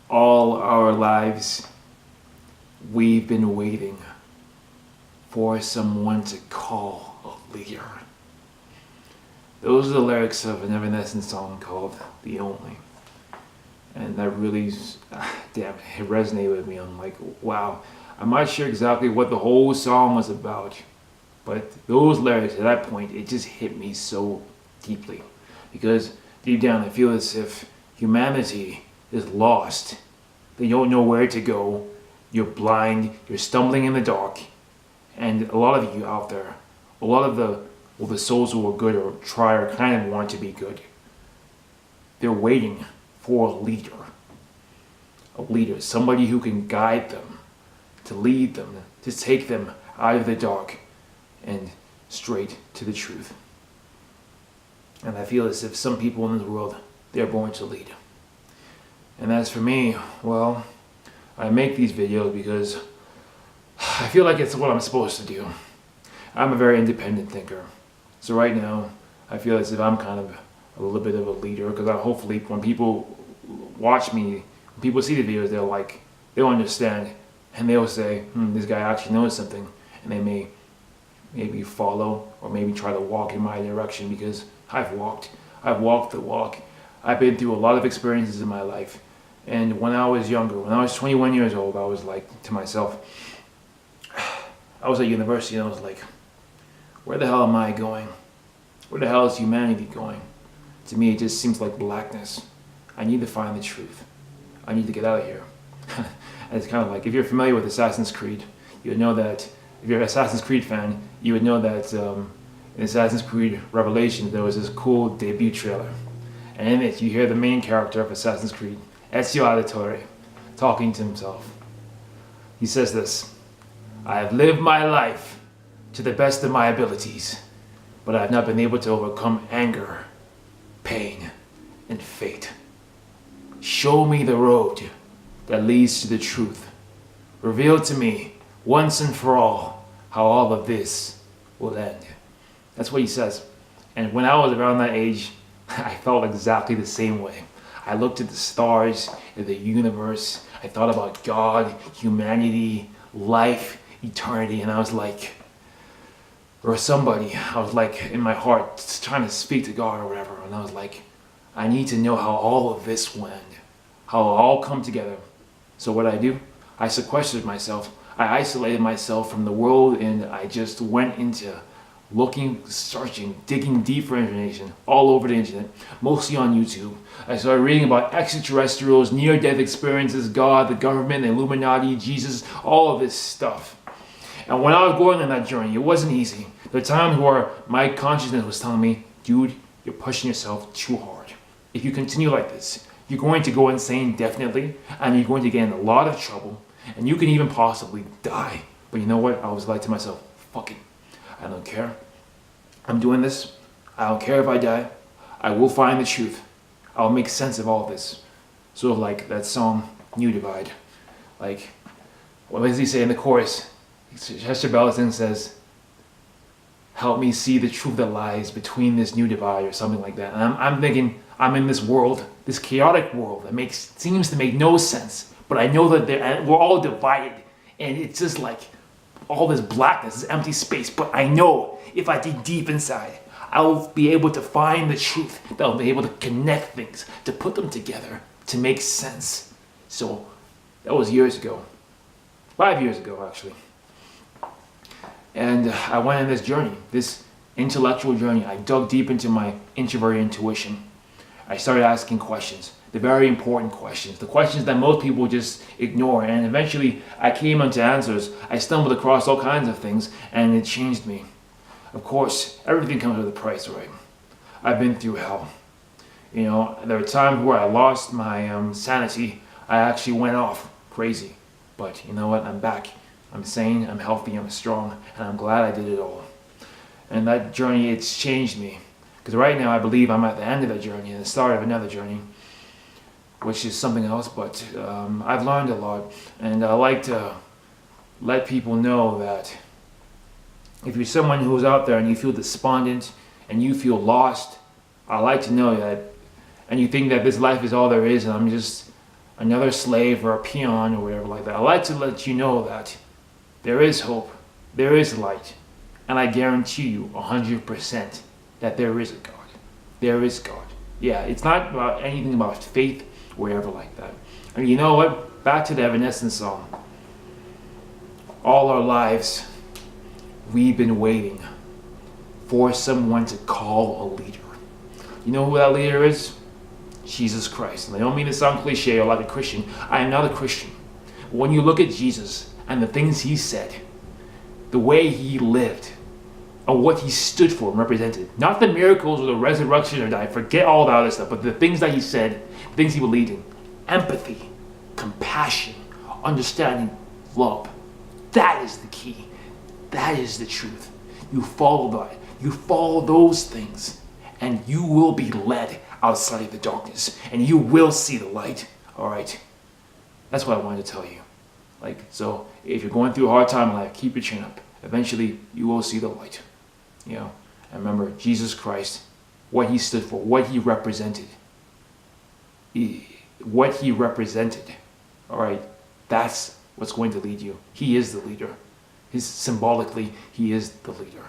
All our lives, we've been waiting for someone to call a leader. Those are the lyrics of an Evanescence song called The Only. And that really, damn, it resonated with me. I'm like, wow. I'm not sure exactly what the whole song was about, but those lyrics at that point, it just hit me so deeply. Because deep down, I feel as if humanity is lost. They don't know where to go. You're blind. You're stumbling in the dark. And a lot of you out there, a lot of the souls who are good or try or kind of want to be good, they're waiting for a leader, somebody who can guide them, to lead them, to take them out of the dark and straight to the truth. And I feel as if some people in this world, they're born to lead. And as for me, well, I make these videos because I feel like it's what I'm supposed to do. I'm a very independent thinker. So right now, I feel as if I'm kind of a little bit of a leader, because hopefully when people watch me, when people see the videos, they'll understand, and they'll say, this guy actually knows something, and they may maybe follow or maybe try to walk in my direction, because I've walked the walk. I've been through a lot of experiences in my life. And when I was younger, when I was 21 years old, I was like to myself, I was at university and I was like, where the hell am I going? Where the hell is humanity going? To me, it just seems like blackness. I need to find the truth. I need to get out of here. And it's kind of like, if you're familiar with Assassin's Creed, you would know that, if you're an Assassin's Creed fan, you would know that in Assassin's Creed Revelation, there was this cool debut trailer. And in it, you hear the main character of Assassin's Creed, Ezio Auditore, talking to himself. He says this, I have lived my life to the best of my abilities, but I have not been able to overcome anger, pain, and fate. Show me the road that leads to the truth. Reveal to me, once and for all, how all of this will end. That's what he says. And when I was around that age, I felt exactly the same way. I looked at the stars, at the universe, I thought about God, humanity, life, eternity, and I was like, or somebody, I was like in my heart trying to speak to God or whatever, and I was like, I need to know how all of this will end, how it'll all come together. So what I do, I sequestered myself, I isolated myself from the world, and I just went into looking, searching, digging deep for information all over the internet, mostly on YouTube. I started reading about extraterrestrials, near-death experiences, God, the government, the Illuminati, Jesus, all of this stuff. And when I was going on that journey, it wasn't easy. There were times where my consciousness was telling me, dude, you're pushing yourself too hard. If you continue like this, you're going to go insane, definitely, and you're going to get in a lot of trouble, and you can even possibly die. But you know what? I was like to myself, fuck it. I don't care. I'm doing this. I don't care if I die. I will find the truth. I'll make sense of all this. Sort of like that song, New Divide. Like, what does he say in the chorus? Chester Bennington says, help me see the truth that lies between this new divide, or something like that. And I'm thinking, I'm in this world, this chaotic world that seems to make no sense. But I know that we're all divided. And it's just like all this blackness, this empty space. But I know if I dig deep inside, I'll be able to find the truth. That I'll be able to connect things, to put them together, to make sense. So that was years ago. 5 years ago, actually. And I went on this journey, this intellectual journey. I dug deep into my introverted intuition. I started asking questions, the very important questions, the questions that most people just ignore. And eventually I came into answers. I stumbled across all kinds of things, and it changed me. Of course, everything comes with a price, right? I've been through hell. You know, there were times where I lost my sanity. I actually went off crazy. But you know what? I'm back. I'm sane, I'm healthy, I'm strong, and I'm glad I did it all. And that journey, it's changed me. Because right now I believe I'm at the end of a journey and the start of another journey, which is something else, but I've learned a lot. And I like to let people know that if you're someone who's out there and you feel despondent and you feel lost, I like to know that, and you think that this life is all there is and I'm just another slave or a peon or whatever like that. I like to let you know that there is hope, there is light, and I guarantee you 100% that there is a God. There is God. Yeah, it's not about anything about faith or whatever like that. And you know what? Back to the Evanescence song. All our lives, we've been waiting for someone to call a leader. You know who that leader is? Jesus Christ. And I don't mean to sound cliche or like a Christian. I am not a Christian. But when you look at Jesus and the things he said, the way he lived, and what he stood for and represented, not the miracles or the resurrection or die, forget all the other stuff, but the things that he said, the things he believed in, empathy, compassion, understanding, love. That is the key. That is the truth. You follow that. You follow those things, and you will be led outside of the darkness, and you will see the light. All right. That's what I wanted to tell you. So if you're going through a hard time in life, keep your chin up. Eventually, you will see the light. And remember, Jesus Christ, what he stood for, what he represented. All right. That's what's going to lead you. He is the leader. Symbolically, he is the leader.